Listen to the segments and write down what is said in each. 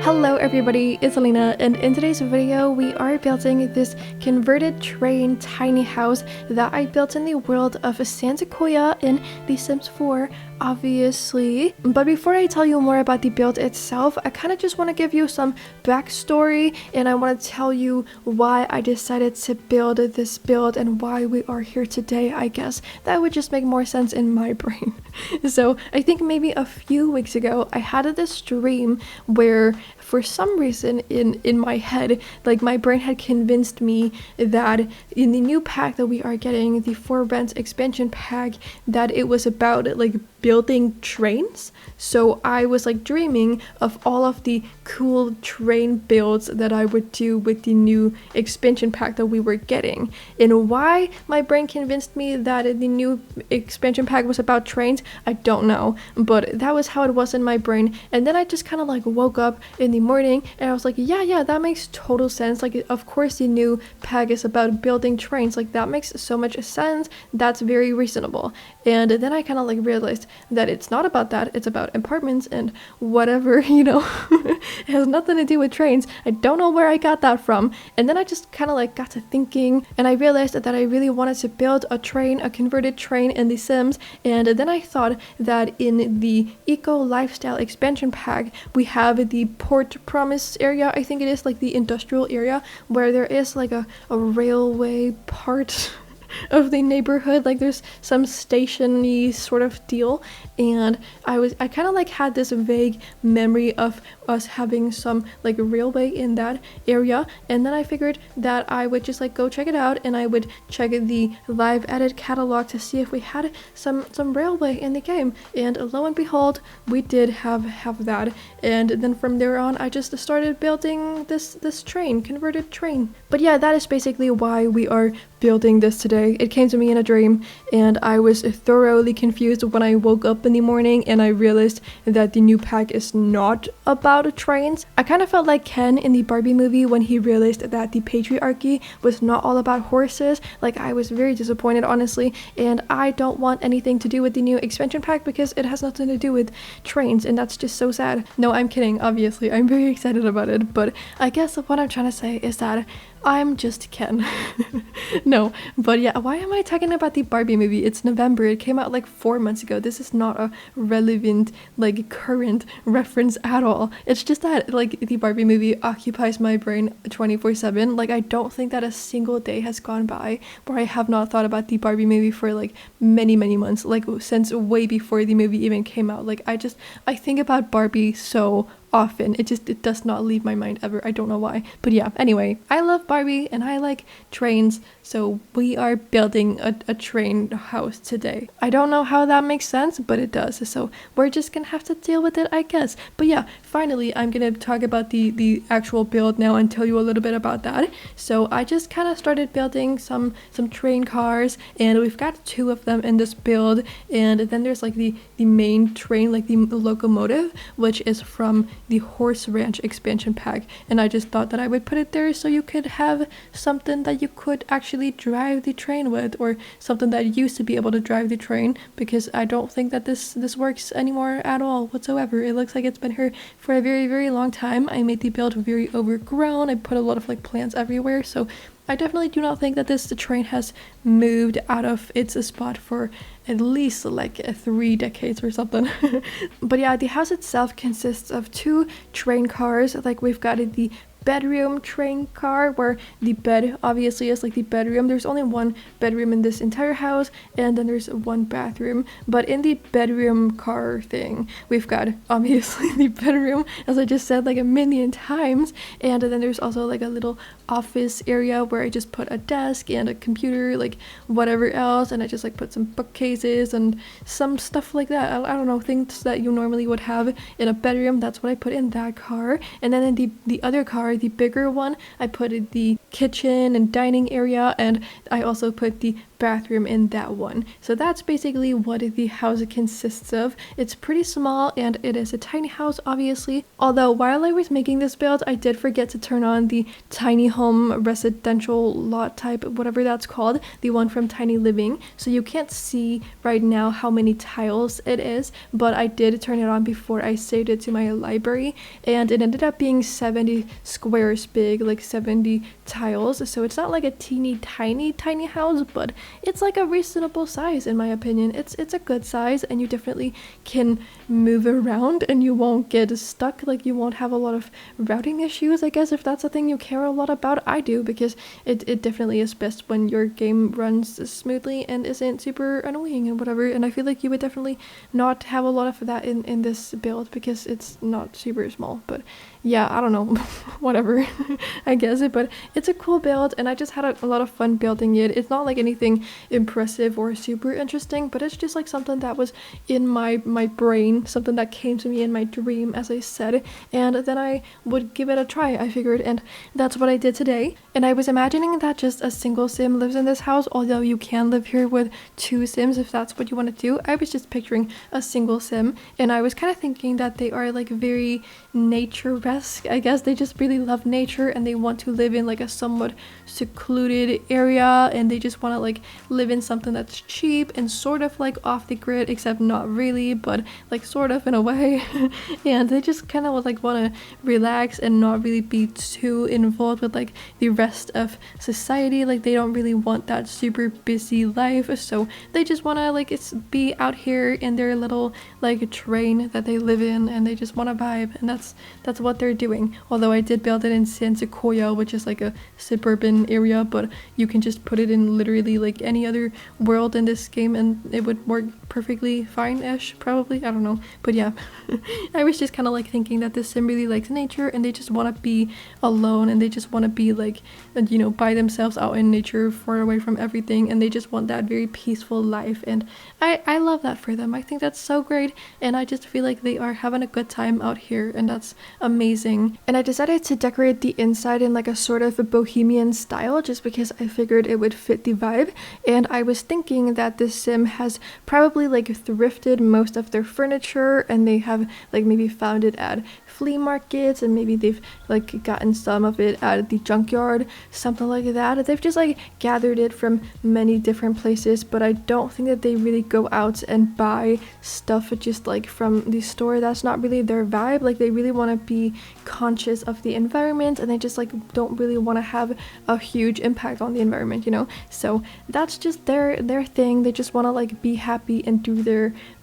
Hello everybody, it's Lena, and in today's video we are building this converted train tiny house that I built in the world of Santakoya in The Sims 4, obviously. But before I tell you more about the build itself, I kind of just want to give you some backstory, and I want to tell you why I decided to build this build and why we are here today. I guess that would just make more sense in my brain. So I think maybe a few weeks ago I had this dream where for some reason in my head, like my brain had convinced me that in the new pack that we are getting, the For Rent expansion pack, that it was about like building trains. So I was like dreaming of all of the cool train builds that I would do with the new expansion pack that we were getting. And why my brain convinced me that the new expansion pack was about trains, I don't know, but that was how it was in my brain. And then I just kind of like woke up in the morning and I was like, yeah, that makes total sense. Like, of course the new pack is about building trains. Like, that makes so much sense. That's very reasonable. And then I kind of like realized that it's not about that. It's about apartments and whatever, it has nothing to do with trains. I don't know where I got that from. And then I just kind of like got to thinking, and I realized that I really wanted to build a train, a converted train in The Sims. And then I thought that in the Eco Lifestyle expansion pack, we have the Port Promise area. I think it is like the industrial area where there is like a railway part of the neighborhood, like there's some station-y sort of deal, and I kind of like had this vague memory of us having some like railway in that area, and then I figured that I would just like go check it out, and I would check the live edit catalog to see if we had some railway in the game, and lo and behold, we did have that. And then from there on I just started building this converted train. But yeah, that is basically why we are building this today. It came to me in a dream, and I was thoroughly confused when I woke up in the morning and I realized that the new pack is not about trains. I kind of felt like Ken in the Barbie movie when he realized that the patriarchy was not all about horses. Like, I was very disappointed, honestly, and I don't want anything to do with the new expansion pack because it has nothing to do with trains, and that's just so sad. No, I'm kidding, obviously. I'm very excited about it, but I guess what I'm trying to say is that I'm just Ken. No, but yeah, why am I talking about the Barbie movie? It's November. It came out like 4 months ago. This is not a relevant, like, current reference at all. It's just that, like, the Barbie movie occupies my brain 24/7. Like, I don't think that a single day has gone by where I have not thought about the Barbie movie for like many months, like since way before the movie even came out. Like, I think about Barbie so often. It does not leave my mind ever. I don't know why. But yeah, anyway, I love Barbie and I like trains, so we are building a train house today. I don't know how that makes sense, but it does, so we're just gonna have to deal with it, I guess. But yeah, finally I'm gonna talk about the actual build now and tell you a little bit about that. So I just kind of started building some train cars, and we've got 2 of them in this build, and then there's like the main train, like the locomotive, which is from the Horse Ranch expansion pack, and I just thought that I would put it there so you could have something that you could actually drive the train with, or something that used to be able to drive the train, because I don't think that this works anymore at all whatsoever. It looks like it's been here for a very long time. I made the build very overgrown. I put a lot of like plants everywhere, so I definitely do not think that the train has moved out of its spot for at least like 3 decades or something. But yeah, the house itself consists of 2 train cars. Like, we've got the bedroom train car, where the bed obviously is like the bedroom. There's only 1 bedroom in this entire house, and then there's 1 bathroom. But in the bedroom car thing, we've got obviously the bedroom, as I just said like a million times, and then there's also like a little office area where I just put a desk and a computer, like whatever else, and I just like put some bookcases and some stuff like that. I don't know, things that you normally would have in a bedroom. That's what I put in that car. And then in the other car, the bigger one, I put in the kitchen and dining area, and I also put the bathroom in that one. So that's basically what the house consists of. It's pretty small and it is a tiny house, obviously. Although while I was making this build, I did forget to turn on the tiny home residential lot type, whatever that's called, the one from Tiny Living. So you can't see right now how many tiles it is, but I did turn it on before I saved it to my library, and it ended up being 70 squares big, like 70 tiles. So it's not like a teeny tiny house, but it's like a reasonable size in my opinion. It's a good size, and you definitely can move around and you won't get stuck. Like, you won't have a lot of routing issues, I guess, if that's a thing you care a lot about. I do, because it definitely is best when your game runs smoothly and isn't super annoying and whatever. And I feel like you would definitely not have a lot of that in this build because it's not super small. But yeah, I don't know, whatever, I guess. But it's a cool build, and I just had a lot of fun building it. It's not like anything impressive or super interesting, but it's just like something that was in my brain, something that came to me in my dream, as I said, and then I would give it a try, I figured, and that's what I did today. And I was imagining that just a single sim lives in this house, although you can live here with 2 sims if that's what you want to do. I was just picturing a single sim, and I was kind of thinking that they are like very nature-esque. I guess they just really love nature, and they want to live in like a somewhat secluded area, and they just want to like live in something that's cheap and sort of like off the grid, except not really, but like sort of in a way. And they just kind of like want to relax and not really be too involved with like the rest of society. Like, they don't really want that super busy life, so they just want to like be out here in their little like train that they live in, and they just want to vibe, and that's what they're doing. Although I did build it in San Sequoia, which is like a suburban area, but you can just put it in literally like any other world in this game and it would work perfectly fine-ish, probably. I don't know, but yeah. I was just kind of like thinking that this sim really likes nature, and they just want to be alone, and they just want to be like, you know, by themselves out in nature, far away from everything, and they just want that very peaceful life, and I love that for them. I think that's so great, and I just feel like they are having a good time out here, and that's amazing. And I decided to decorate the inside in like a sort of a bohemian style, just because I figured it would fit the vibe. And I was thinking that this sim has probably like thrifted most of their furniture, and they have like maybe found it at flea markets, and maybe they've like gotten some of it at the junkyard, something like that. They've just like gathered it from many different places, but I don't think that they really go out and buy stuff just like from the store. That's not really their vibe. Like, they really want to be conscious of the environment, and they just like don't really want to have a huge impact on the environment, you know. So that's just their thing. They just want to like be happy and do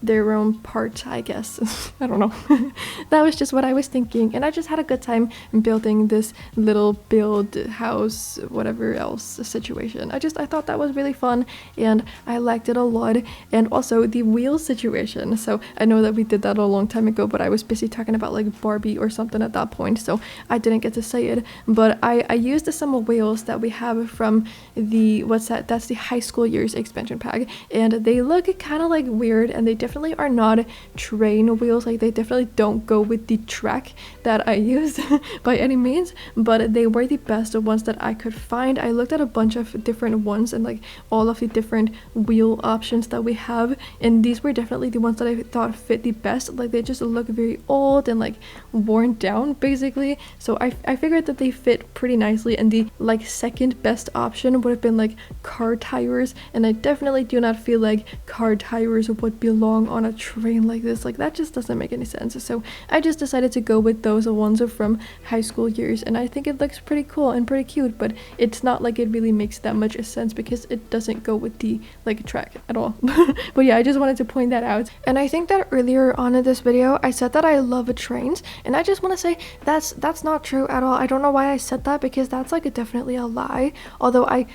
their own part, I guess. I don't know. That was just what I was thinking, and I just had a good time building this little build house whatever else situation. I thought that was really fun, and I liked it a lot. And also the wheel situation, so I know that we did that a long time ago, but I was busy talking about like Barbie or something at that point, so I didn't get to say it. But I used some wheels that we have from the, that's the high school years expansion pack, and they look kind of like weird, and they definitely are not train wheels. Like, they definitely don't go with the track that I used by any means, but they were the best ones that I could find. I looked at a bunch of different ones and like all of the different wheel options that we have, and these were definitely the ones that I thought fit the best. Like, they just look very old and like worn down basically, so I figured that they fit pretty nicely. And the like second best option would have been like car tires, and I definitely do not feel like car tires would belong on a train like this. Like, that just doesn't make any sense. So I just decided to go with those ones from high school years, and I think it looks pretty cool and pretty cute, but it's not like it really makes that much sense because it doesn't go with the like track at all. But yeah, I just wanted to point that out. And I think that earlier on in this video I said that I love trains, and I just want to say that's not true at all. I don't know why I said that, because that's like definitely a lie. Although I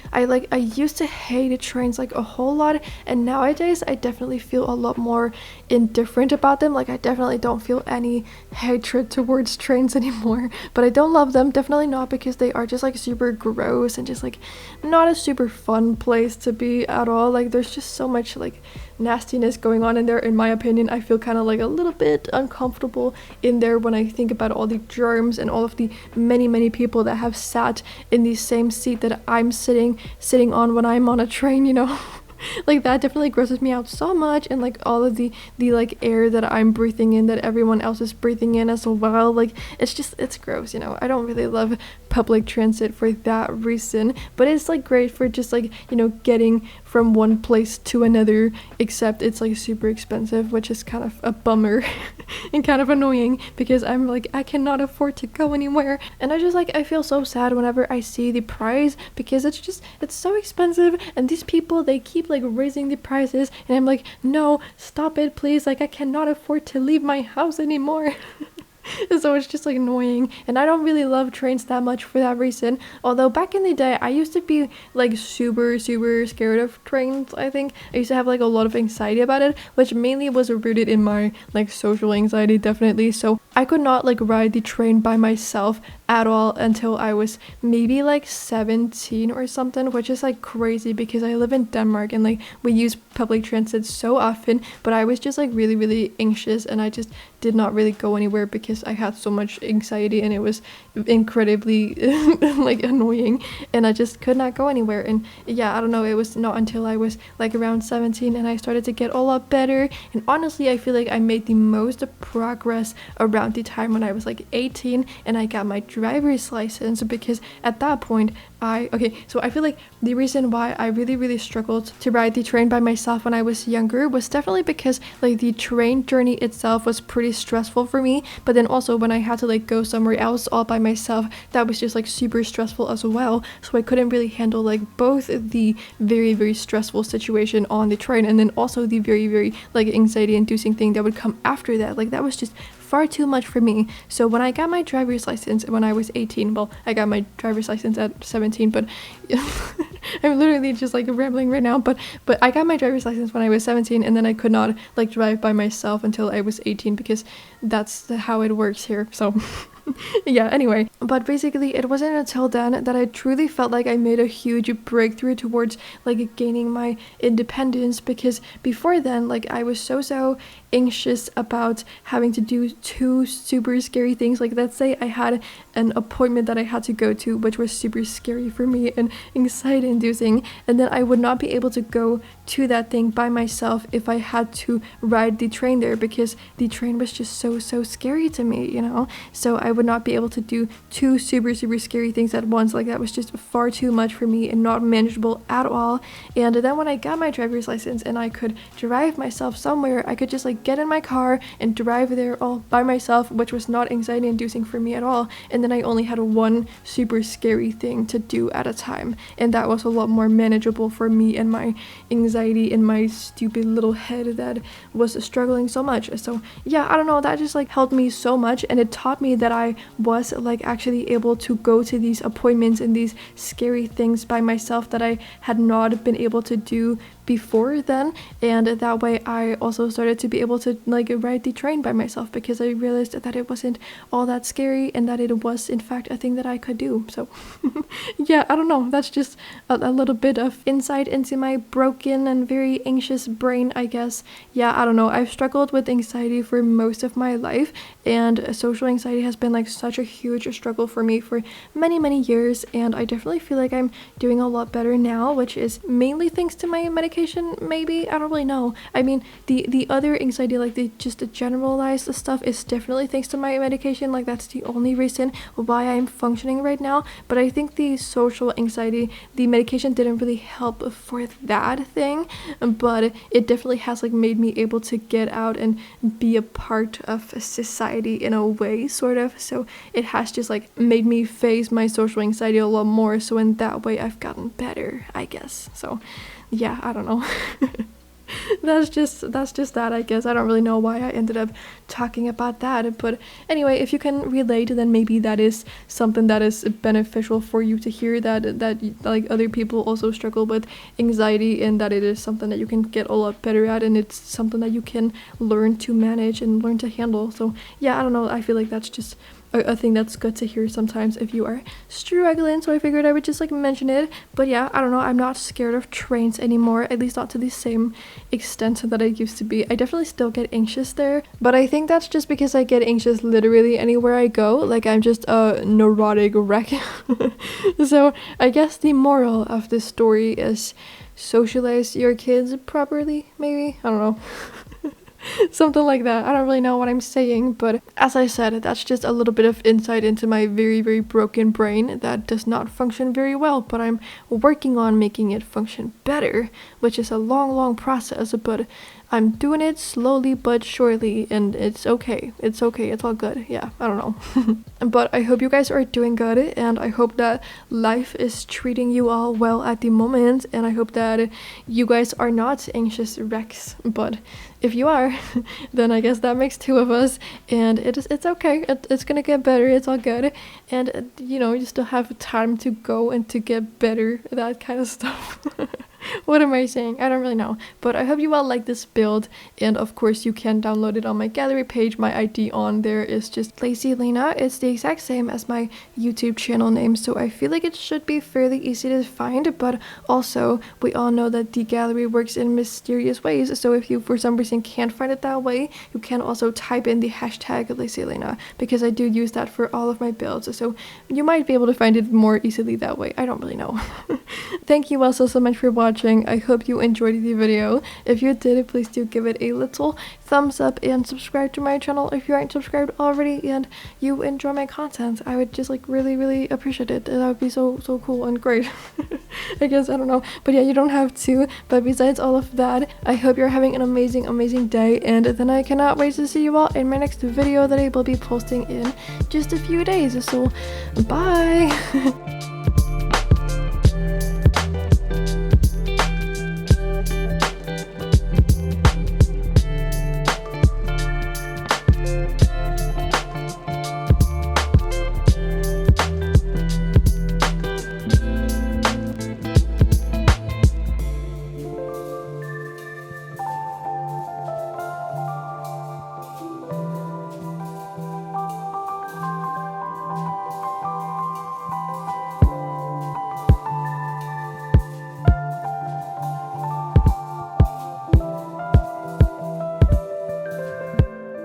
used to hate trains like a whole lot, and nowadays I definitely feel a lot more indifferent about them. Like, I definitely don't feel any hatred towards trains anymore, but I don't love them, definitely not, because they are just like super gross and just like not a super fun place to be at all. Like, there's just so much like nastiness going on in there, in my opinion. I feel kind of like a little bit uncomfortable in there when I think about all the germs and all of the many people that have sat in the same seat that I'm sitting on when I'm on a train, you know. Like that definitely grosses me out so much, and like all of the like air that I'm breathing in that everyone else is breathing in as well, like it's gross, I don't really love public transit for that reason, but it's like great for just like getting from one place to another, except it's like super expensive, which is kind of a bummer and kind of annoying because I'm like I cannot afford to go anywhere, and I feel so sad whenever I see the price because it's so expensive, and these people, they keep like raising the prices, and I'm like, no, stop it please, like I cannot afford to leave my house anymore. So it's just like annoying, and I don't really love trains that much for that reason, although back in the day I used to be like super scared of trains. I think I used to have like a lot of anxiety about it, which mainly was rooted in my like social anxiety, definitely. So I could not like ride the train by myself at all until I was maybe like 17 or something, which is like crazy because I live in Denmark and like we use public transit so often, but I was just like really anxious, and I just did not really go anywhere because I had so much anxiety, and it was incredibly like annoying, and I just could not go anywhere. And yeah, I don't know, it was not until I was like around 17 and I started to get a lot better, and honestly I feel like I made the most progress around the time when I was like 18 and I got my driver's license, because at that point so I feel like the reason why I really struggled to ride the train by myself when I was younger was definitely because like the train journey itself was pretty stressful for me, but then also when I had to like go somewhere else all by myself, that was just like super stressful as well. So I couldn't really handle like both the very stressful situation on the train and then also the very like anxiety inducing thing that would come after that. Like that was just far too much for me. So when I got my driver's license when I was 18, well, I got my driver's license at 17, but I'm literally just like rambling right now, but I got my driver's license when I was 17, and then I could not like drive by myself until I was 18 because that's how it works here. So yeah, anyway, but basically it wasn't until then that I truly felt like I made a huge breakthrough towards like gaining my independence, because before then like I was so anxious about having to do two super scary things. Like let's say I had an appointment that I had to go to which was super scary for me and anxiety inducing, and then I would not be able to go to that thing by myself if I had to ride the train there, because the train was just so scary to me, so I would not be able to do two super scary things at once. Like that was just far too much for me and not manageable at all. And then when I got my driver's license and I could drive myself somewhere, I could just like get in my car and drive there all by myself, which was not anxiety inducing for me at all. And then I only had one super scary thing to do at a time, and that was a lot more manageable for me and my anxiety in my stupid little head that was struggling so much. So yeah, I don't know, that just like helped me so much, and it taught me that I was like actually able to go to these appointments and these scary things by myself that I had not been able to do before then. And that way I also started to be able to like ride the train by myself, because I realized that it wasn't all that scary and that it was in fact a thing that I could do. So yeah, I don't know, that's just a little bit of insight into my broken and very anxious brain, I guess. Yeah, I don't know, I've struggled with anxiety for most of my life, and social anxiety has been like such a huge struggle for me for many years, and I definitely feel like I'm doing a lot better now, which is mainly thanks to my medication, maybe, I don't really know. I mean, the other anxiety, like the generalized stuff, is definitely thanks to my medication. Like that's the only reason why I'm functioning right now. But I think the social anxiety, the medication didn't really help for that thing, but it definitely has like made me able to get out and be a part of society in a way, sort of. So it has just like made me face my social anxiety a lot more, so in that way I've gotten better, I guess. So yeah, I don't know. that's just that, I guess. I don't really know why I ended up talking about that, but anyway, if you can relate, then maybe that is something that is beneficial for you to hear, that like other people also struggle with anxiety, and that it is something that you can get a lot better at, and it's something that you can learn to manage and learn to handle. So yeah, I don't know, I feel like that's just a thing that's good to hear sometimes if you are struggling, so I figured I would just like mention it. But yeah, I don't know, I'm not scared of trains anymore, at least not to the same extent that I used to be. I definitely still get anxious there, but I think that's just because I get anxious literally anywhere I go. Like I'm just a neurotic wreck. So I guess the moral of this story is socialize your kids properly, maybe? I don't know. Something like that. I don't really know what I'm saying, but as I said, that's just a little bit of insight into my very, very broken brain that does not function very well, but I'm working on making it function better, which is a long, long process, but I'm doing it slowly but surely, and it's okay. It's okay. It's all good. Yeah, I don't know. But I hope you guys are doing good, and I hope that life is treating you all well at the moment, and I hope that you guys are not anxious wrecks. But if you are, then I guess that makes two of us, and it's okay. It's gonna get better. It's all good, and you know, you still have time to go and to get better. That kind of stuff. What am I saying? I don't really know. But I hope you all like this build. And of course you can download it on my gallery page. My ID on there is just LacyLena. It's the exact same as my YouTube channel name. So I feel like it should be fairly easy to find. But also we all know that the gallery works in mysterious ways. So if you for some reason can't find it that way, you can also type in the hashtag LacyLena. Because I do use that for all of my builds. So you might be able to find it more easily that way. I don't really know. Thank you all so much for watching. I hope you enjoyed the video. If you did, please do give it a little thumbs up and subscribe to my channel if you aren't subscribed already and you enjoy my content. I would just like really appreciate it. That would be so cool and great. I guess, I don't know, but yeah, you don't have to. But besides all of that, I hope you're having an amazing day, and then I cannot wait to see you all in my next video that I will be posting in just a few days. So bye.